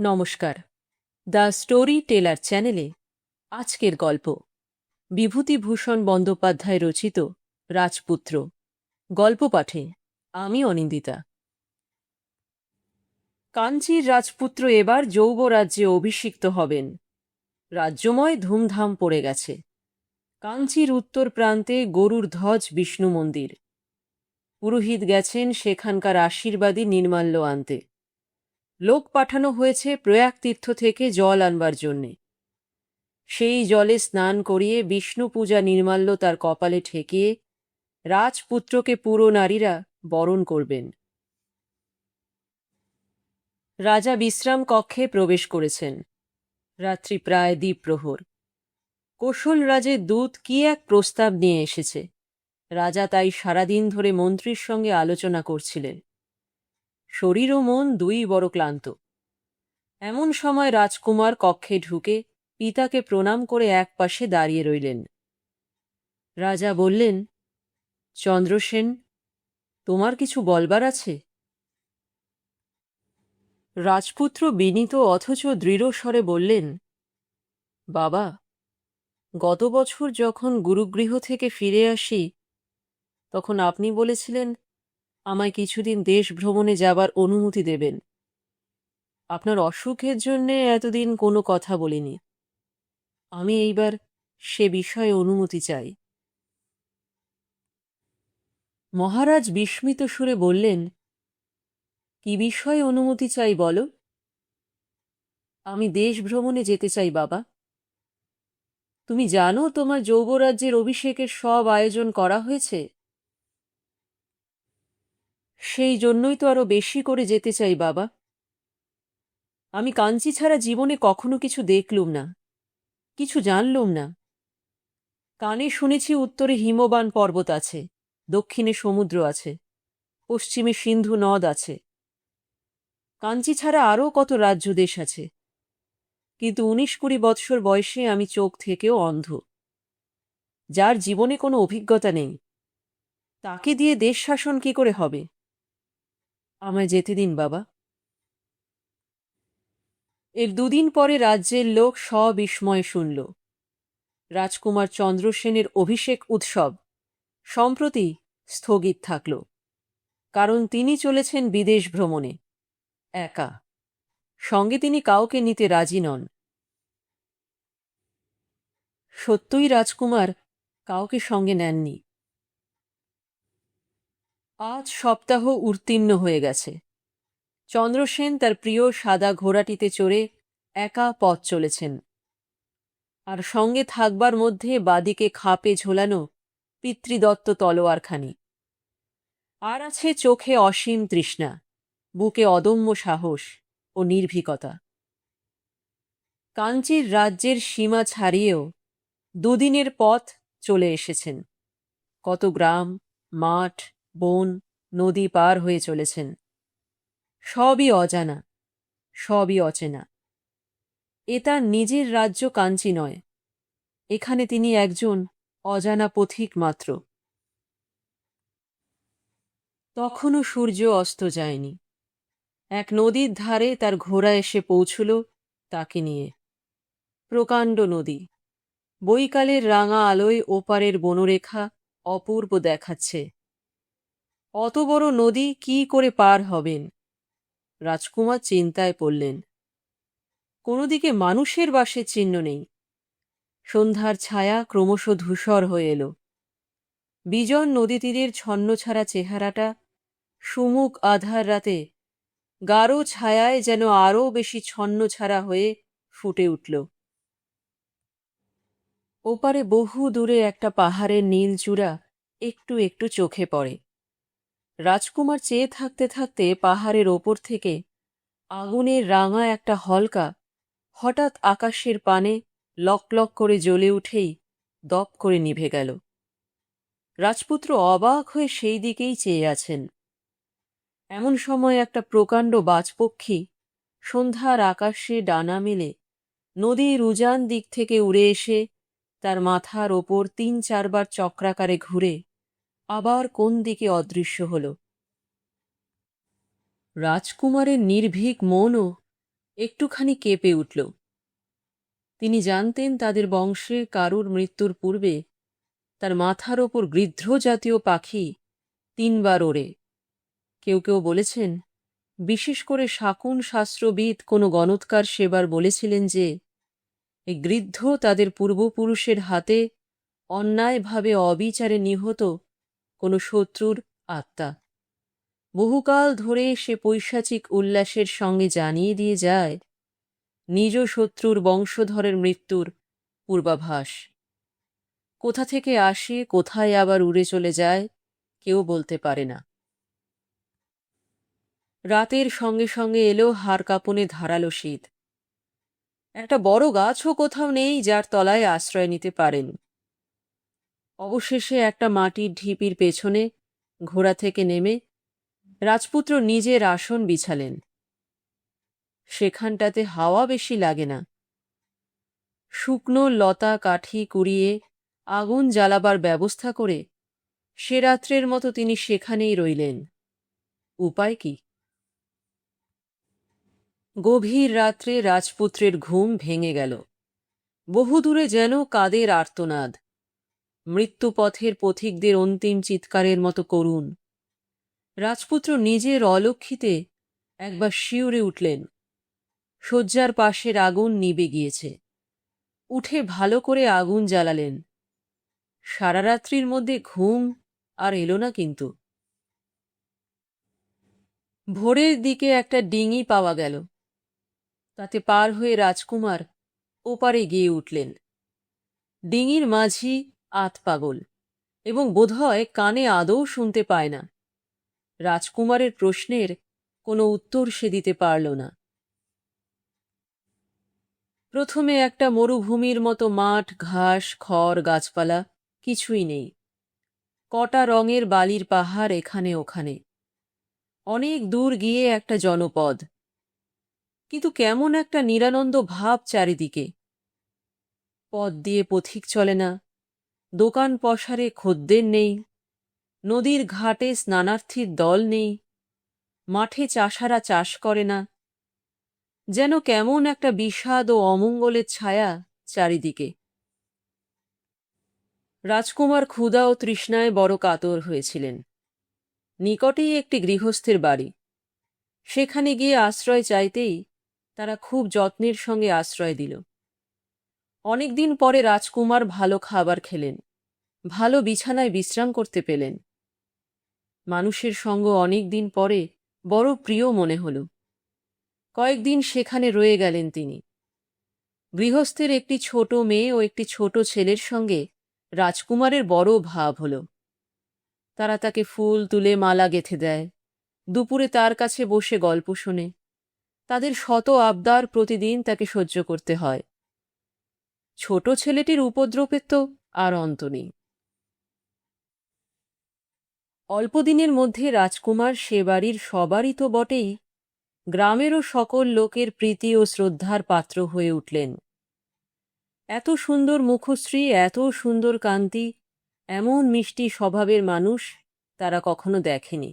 নমস্কার। The story teller চ্যানেলে আজকের গল্প বিভূতিভূষণ বন্দ্যোপাধ্যায় রচিত রাজপুত্র। গল্প পাঠে আমি অনিন্দিতা। কাঞ্চীর রাজপুত্র এবার যৌবরাজ্যে অভিষিক্ত হবেন। রাজ্যময় ধুমধাম পড়ে গেছে। কাঞ্চীর উত্তর প্রান্তে গরুর ধ্বজ বিষ্ণু মন্দির। পুরোহিত গেছেন সেখানকার আশীর্বাদী নির্মাল্য আনতে। লোক পাঠানো হয়েছে প্রয়াগ তীর্থ থেকে জল আনবার জন্যে। সেই জলে স্নান করিয়ে বিষ্ণু পূজা নির্মাল্য তার কপালে ঠেকিয়ে রাজপুত্রকে পুরো নারীরা বরণ করবেন। রাজা বিশ্রাম কক্ষে প্রবেশ করেছেন। রাত্রি প্রায় দ্বীপ্রহর। কোশল রাজের দূত কি এক প্রস্তাব নিয়ে এসেছে। রাজা তাই সারাদিন ধরে মন্ত্রীর সঙ্গে আলোচনা করছিলেন। শরীর ও মন দুই বড় ক্লান্ত। এমন সময় রাজকুমার কক্ষে ঢুকে পিতাকে প্রণাম করে একপাশে দাঁড়িয়ে রইলেন। রাজা বললেন, চন্দ্রসেন, তোমার কিছু বলবার আছে? রাজপুত্র বিনীত অথচ দৃঢ় স্বরে বললেন, বাবা, গত বছর যখন গুরুগৃহ থেকে ফিরে আসি তখন আপনি বলেছিলেন আমায় কিছুদিন দেশ ভ্রমণে যাবার অনুমতি দেবেন। আপনার অসুখের জন্যে এতদিন কোনো কথা বলিনি। আমি এইবার সে বিষয়ে অনুমতি চাই। মহারাজ বিস্মিত সুরে বললেন, কি বিষয়ে অনুমতি চাই বলো? আমি দেশ ভ্রমণে যেতে চাই বাবা। তুমি জানো তোমার যৌবরাজ্যের অভিষেকের সব আয়োজন করা হয়েছে। সেই জন্যই তো আরো বেশি করে যেতে চাই বাবা। আমি কাঞ্চি ছাড়া জীবনে কখনো কিছু দেখলুম না, কিছু জানলুম না। কানে শুনেছি উত্তরে হিমবান পর্বত আছে, দক্ষিণে সমুদ্র আছে, পশ্চিমে সিন্ধু নদ আছে। কাঞ্চি ছাড়া আরও কত রাজ্য দেশ আছে, কিন্তু 19-20 বৎসর বয়সে আমি চোখ থেকেও অন্ধ। যার জীবনে কোনো অভিজ্ঞতা নেই, তাকে দিয়ে দেশ শাসন কি করে হবে? আমায় যেতে দিন বাবা। এর দুদিন পরে রাজ্যের লোক সবিস্ময়ে শুনল, রাজকুমার চন্দ্রসেনের অভিষেক উৎসব সম্প্রতি স্থগিত থাকল, কারণ তিনি চলেছেন বিদেশ ভ্রমণে একা। সঙ্গে তিনি কাউকে নিতে রাজি নন। সত্যই রাজকুমার কাউকে সঙ্গে নেননি। আজ সপ্তাহ উত্তীর্ণ হয়ে গেছে। চন্দ্রসেন তার প্রিয় সাদা ঘোড়াটিতে চড়ে একা পথ চলেছেন, আর সঙ্গে থাকবার মধ্যে বাদিকে খাপে ঝোলানো পিতৃদত্ত তলোয়ারখানি। আর আছে চোখে অসীম তৃষ্ণা, বুকে অদম্য সাহস ও নির্ভীকতা। কাঞ্চীর রাজ্যের সীমা ছাড়িয়েও দুদিনের পথ চলে এসেছেন। কত গ্রাম, মাঠ, বন, নদী পার হয়ে চলেছেন। সবই অজানা, সবই অচেনা। এ তার নিজের রাজ্য কাঞ্চী নয়, এখানে তিনি একজন অজানা পথিক মাত্র। তখনও সূর্য অস্ত যায়নি। এক নদীর ধারে তার ঘোড়া এসে পৌঁছল তাকে নিয়ে। প্রকাণ্ড নদী, বৈকালের রাঙা আলোয় ওপারের বনরেখা অপূর্ব দেখাচ্ছে। অত বড় নদী কি করে পার হবেন? রাজকুমার চিন্তায় পড়লেন। কোনো দিকে মানুষের বাসের চিহ্ন নেই। সন্ধ্যার ছায়া ক্রমশ ধূসর হয়ে এলো। বিজন নদীতীরের ছন্নছাড়া চেহারাটা সুমুখ আধার রাতে গাঢ় ছায়ায় যেন আরও বেশি ছন্নছাড়া হয়ে ফুটে উঠল। ওপারে বহু দূরে একটা পাহাড়ের নীল চূড়া একটু একটু চোখে পড়ে। রাজকুমার চেয়ে থাকতে থাকতে পাহাড়ের ওপর থেকে আগুনের রাঙা একটা হলকা হঠাৎ আকাশের পানে লক লক করে জ্বলে উঠেই দপ করে নিভে গেল। রাজপুত্র অবাক হয়ে সেই দিকেই চেয়ে আছেন। এমন সময় একটা প্রকাণ্ড বাজপক্ষী সন্ধ্যার আকাশে ডানা মেলে নদীর উজান দিক থেকে উড়ে এসে তার মাথার ওপর 3-4 বার চক্রাকারে ঘুরে আবার কোন দিকে অদৃশ্য হল। রাজকুমারের নির্ভীক মনও একটুখানি কেঁপে উঠল। তিনি জানতেন তাদের বংশে কারুর মৃত্যুর পূর্বে তার মাথার ওপর গৃধ্র জাতীয় পাখি 3 বার ওড়ে। কেউ কেউ বলেছেন, বিশেষ করে শাকুন শাস্ত্রবিদ কোনো গণৎকার সেবার বলেছিলেন যে এই গৃধ্র তাদের পূর্বপুরুষের হাতে অন্যায়ভাবে অবিচারে নিহত কোনো শত্রুর আত্মা। বহুকাল ধরে সে পৈশাচিক উল্লাসের সঙ্গে জানিয়ে দিয়ে যায় নিজ শত্রুর বংশধরের মৃত্যুর পূর্বাভাস। কোথা থেকে আসে, কোথায় আবার উড়ে চলে যায়, কেউ বলতে পারে না। রাতের সঙ্গে সঙ্গে এলো হাড় কাঁপনে ধারালো শীত। একটা বড় গাছও কোথাও নেই যার তলায় আশ্রয় নিতে পারেন। অবশেষে একটা মাটির ঢিপির পেছনে ঘোড়া থেকে নেমে রাজপুত্র নিজের আসন বিছালেন। সেখানটাতে হাওয়া বেশি লাগে না। শুকনো লতা কাঠি কুড়িয়ে আগুন জ্বালাবার ব্যবস্থা করে সে রাত্রের মতো তিনি সেখানেই রইলেন। উপায় কি? গভীর রাত্রে রাজপুত্রের ঘুম ভেঙে গেল। বহুদূরে যেন কাদের আর্তনাদ, মৃত্যুপথের পথিকদের অন্তিম চিৎকারের মতো করুণ। রাজপুত্র নিজের অলক্ষিতে একবার শিউরে উঠলেন। শয্যার পাশের আগুন নিবে গিয়েছে। উঠে ভালো করে আগুন জ্বালালেন। সারা রাত্রির মধ্যে ঘুম আর এলো না কিন্তু। ভোরের দিকে একটা ডিঙি পাওয়া গেল। তাতে পার হয়ে রাজকুমার ওপারে গিয়ে উঠলেন। ডিঙির মাঝি আতপাগল এবং বোধহয় কানে আদৌ শুনতে পায় না। রাজকুমারের প্রশ্নের কোনো উত্তর সে দিতে পারল না। প্রথমে একটা মরুভূমির মতো মাঠ, ঘাস, খড়, গাছপালা কিছুই নেই। কটা রঙের বালির পাহাড় এখানে ওখানে। অনেক দূর গিয়ে একটা জনপদ, কিন্তু কেমন একটা নিরানন্দ ভাব চারিদিকে। পথ দিয়ে পথিক চলে না, দোকান পসারে খদ্দের নেই, নদীর ঘাটে স্নানার্থীর দল নেই, মাঠে চাষারা চাষ করে না। যেন কেমন একটা বিষাদ ও অমঙ্গলের ছায়া চারিদিকে। রাজকুমার ক্ষুধা ও তৃষ্ণায় বড় কাতর হয়েছিলেন। নিকটেই একটি গৃহস্থের বাড়ি। সেখানে গিয়ে আশ্রয় চাইতেই তারা খুব যত্নের সঙ্গে আশ্রয় দিল। অনেকদিন পরে রাজকুমার ভালো খাবার খেলেন, ভালো বিছানায় বিশ্রাম করতে পেলেন। মানুষের সঙ্গ অনেক দিন পরে বড় প্রিয় মনে হল। কয়েকদিন সেখানে রয়ে গেলেন তিনি। গৃহস্থের একটি ছোট মেয়ে ও একটি ছোট ছেলের সঙ্গে রাজকুমারের বড় ভাব হল। তারা তাকে ফুল তুলে মালা গেঁথে দেয়, দুপুরে তার কাছে বসে গল্প শোনে। তাদের শত আবদার প্রতিদিন তাকে সহ্য করতে হয়। ছোট ছেলেটির উপদ্রবের তো আর অন্ত নেই। অল্পদিনের মধ্যে রাজকুমার সে বাড়ির সবারই তো বটেই, গ্রামেরও সকল লোকের প্রীতি ও শ্রদ্ধার পাত্র হয়ে উঠলেন। এত সুন্দর মুখশ্রী, এত সুন্দর কান্তি, এমন মিষ্টি স্বভাবের মানুষ তারা কখনো দেখেনি।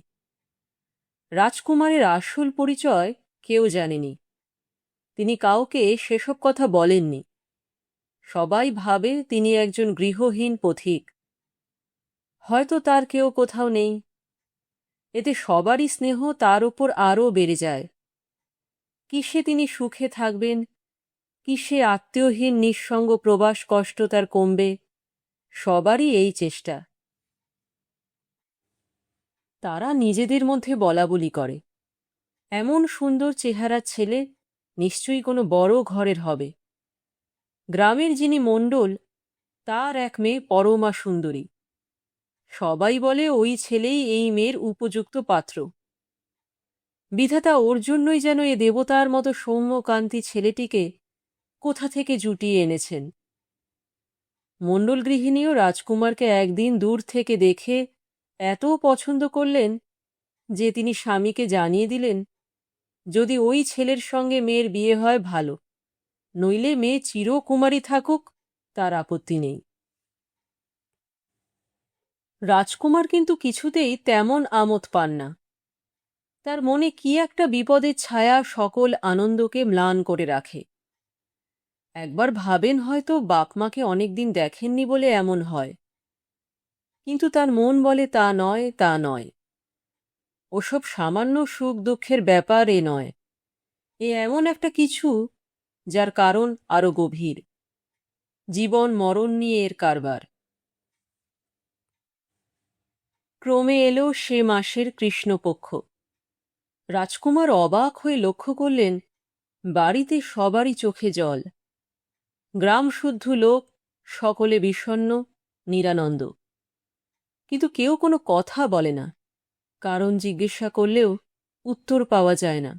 রাজকুমারের আসল পরিচয় কেউ জানেনি। তিনি কাউকে সেসব কথা বলেননি। সবাই ভাবে তিনি একজন গৃহহীন পথিক। হয়তো তার কেউ কোথাও নেই। এতে সবারই স্নেহ তার উপর আরও বেড়ে যায়। কিসে তিনি সুখে থাকবেন, কিসে আত্মীয়হীন নিঃসঙ্গ প্রবাস কষ্ট তার কমবে, সবারই এই চেষ্টা। তারা নিজেদের মধ্যে বলাবলি করে, এমন সুন্দর চেহারার ছেলে নিশ্চয়ই কোনো বড় ঘরের হবে। গ্রামের যিনি মণ্ডল, তার এক মেয়ে পরমা সুন্দরী। সবাই বলে ওই ছেলেই এই মেয়ের উপযুক্ত পাত্র। বিধাতা ওর জন্যই যেন এ দেবতার মতো সৌম্যকান্তি ছেলেটিকে কোথা থেকে জুটিয়ে এনেছেন। মণ্ডল গৃহিণীও রাজকুমারকে একদিন দূর থেকে দেখে এত পছন্দ করলেন যে তিনি স্বামীকে জানিয়ে দিলেন, যদি ওই ছেলের সঙ্গে মেয়ের বিয়ে হয় ভালো, নইলে মেয়ে চিরকুমারী থাকুক, তার আপত্তি নেই। রাজকুমার কিন্তু কিছুতেই তেমন আমোদ পান না। তার মনে কি একটা বিপদের ছায়া সকল আনন্দকে ম্লান করে রাখে। একবার ভাবেন হয়তো বাপ-মাকে অনেকদিন দেখেননি বলে এমন হয়, কিন্তু তার মন বলে তা নয়, তা নয়। ওসব সামান্য সুখ দুঃখের ব্যাপার এ নয়, এ এমন একটা কিছু যার কারণ আরো গভীর। জীবন মরণ নিয়ে এর কারবার। ক্রমে এলো সে মাসের কৃষ্ণপক্ষ। রাজকুমার অবাক হয়ে লক্ষ্য করলেন বাড়িতে সবারই চোখে জল। গ্রাম শুদ্ধ লোক, সকলে বিষণ্ণ, নিরানন্দ। কিন্তু কেউ কোনো কথা বলে না, কারণ জিজ্ঞাসা করলেও উত্তর পাওয়া যায় না।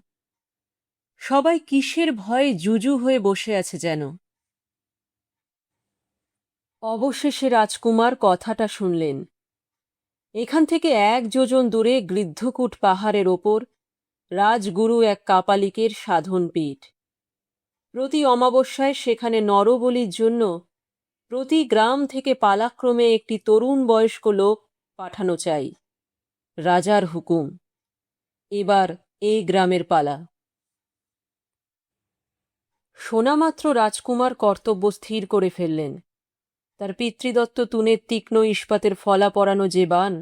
সবাই কিসের ভয়ে জুজু হয়ে বসে আছে যেন। অবশেষে রাজকুমার কথাটা শুনলেন। এখান থেকে 1 যোজন দূরে গৃদ্ধকূট পাহাড়ের ওপর রাজগুরু এক কাপালিকের সাধন পীঠ। প্রতি অমাবস্যায় সেখানে নরবলির জন্য প্রতি গ্রাম থেকে পালাক্রমে একটি তরুণ বয়স্ক লোক পাঠানো চাই। রাজার হুকুম। এবার এই গ্রামের পালা। শোনামাত্র রাজকুমার কর্তব্য স্থির করে ফেললেন। তার পিতৃদত্ত তুনের তীক্ষ্ণ ইস্পাতের ফলা পরানো যে বান,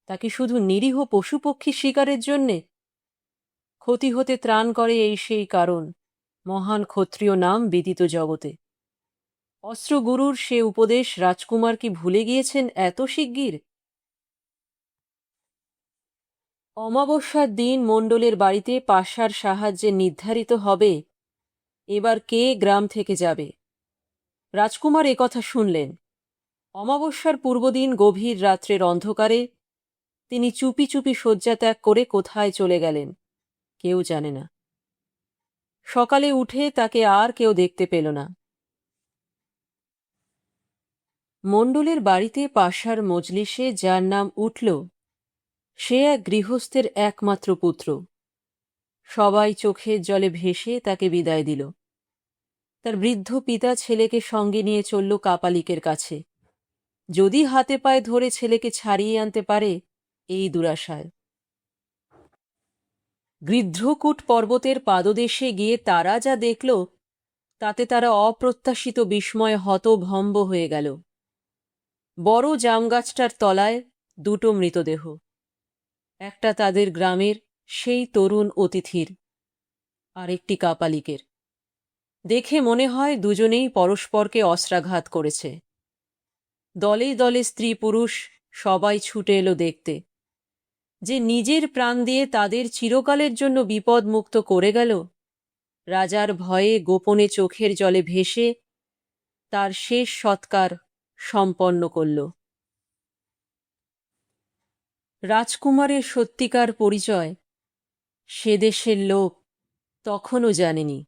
তাকে শুধু নিরীহ পশুপক্ষী শিকারের জন্যে? ক্ষতি হতে ত্রাণ করে এই সেই কারণ, মহান ক্ষত্রিয় নাম বিদিত জগতে। অস্ত্রগুরুর সে উপদেশ রাজকুমার কি ভুলে গিয়েছেন এত শিগগির? অমাবস্যার দিন মণ্ডলের বাড়িতে পাশার সাহায্যে নির্ধারিত হবে এবার কে গ্রাম থেকে যাবে। রাজকুমার একথা শুনলেন। অমাবস্যার পূর্বদিন গভীর রাত্রের অন্ধকারে তিনি চুপি চুপি শয্যা ত্যাগ করে কোথায় চলে গেলেন কেউ জানে না। সকালে উঠে তাকে আর কেউ দেখতে পেল না। মণ্ডলের বাড়িতে পাশার মজলিসে যার নাম উঠল, সে এক গৃহস্থের একমাত্র পুত্র। সবাই চোখের জলে ভেসে তাকে বিদায় দিল। তার বৃদ্ধ পিতা ছেলেকে সঙ্গে নিয়ে চলল কাপালিকের কাছে, যদি হাতে পায়ে ধরে ছেলেকে ছাড়িয়ে আনতে পারে এই দুরাশায়। গৃদ্ধকূট পর্বতের পাদদেশে গিয়ে তারা যা দেখল তাতে তারা অপ্রত্যাশিত বিস্ময়ে হতভম্ব হয়ে গেল। বড় জামগাছটার তলায় 2টো মৃতদেহ। একটা তাদের গ্রামের সেই তরুণ অতিথির, আর একটি কাপালিকের। দেখে মনে হয় দুজনেই পরস্পরকে অস্ত্রাঘাত করেছে। দলে দলে স্ত্রী পুরুষ সবাই ছুটে এলো দেখতে। যে নিজের প্রাণ দিয়ে তাদের চিরকালের জন্য বিপদ মুক্ত করে গেল, রাজার ভয়ে গোপনে চোখের জলে ভেসে তার শেষ সৎকার সম্পন্ন করল। রাজকুমারের সত্যিকার পরিচয় সে দেশের লোক তখনও জানেনি।